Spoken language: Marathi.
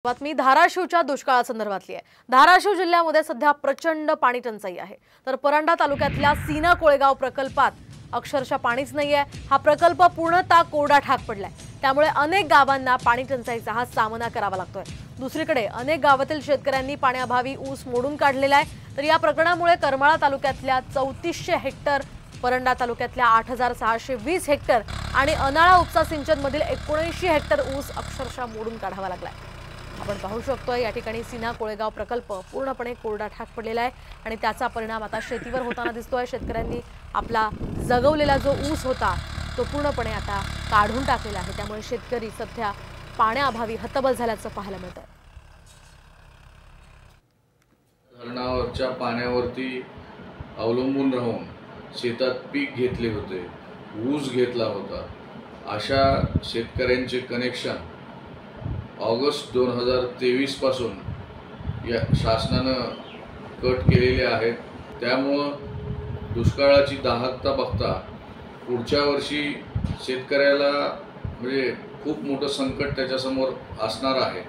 बातमी धाराशिवच्या दुष्काळासंदर्भातली आहे। धाराशिव जिल्ह्यामध्ये सध्या प्रचंड पाणी टंचाई आहे। तर परंडा तालुक्यातल्या सीना कोळेगाव प्रकल्पात अक्षरशः पाणीच नाहीये। हा प्रकल्प पूर्णतः कोरडा ठाक पडलाय। त्यामुळे अनेक गावांना पाणी टंचाईचा हा सामना करावा लागतोय। दुसरीकडे अनेक गावातील शेतकऱ्यांनी पाण्याअभावी ऊस मोडून काढलेला आहे। तर या प्रकरणामुळे करमाळा तालुक्यातल्या 3400 हेक्टर, परंडा तालुक्यातल्या 8620 हेक्टर आणि अनाळा उपसा सिंचन मधील 79 हेक्टर ऊस अक्षरशः मोडून काढावा लागलाय। आपण पाहू शकतोय या ठिकाणी सीना कोळेगाव प्रकल्प पूर्णपणे कोरडा ठाक पडलेला आहे आणि त्याचा परिणाम आता शेतीवर होताना दिसतोय। शेतकऱ्यांनी आपला जगवलेला जो ऊस होता तो पूर्णपणे आता काढून टाकलेला आहे। त्यामुळे शेतकरी सध्या पाण्याअभावी हतबल झाल्याचं पाहायला मिळतंय। धरणावरच्या पाण्यावरती अवलंबून राहून शेतात पीक घेतले होते, ऊस घेतला होता। अशा शेतकऱ्यांचे कनेक्शन ऑगस्ट 2023 पासून या शासनानं कट केलेले आहेत। त्यामुळे दुष्काळाची दाहकता बघता पुढच्या वर्षी शेतकऱ्याला म्हणजे खूप मोठं संकट त्याच्यासमोर असणार आहे।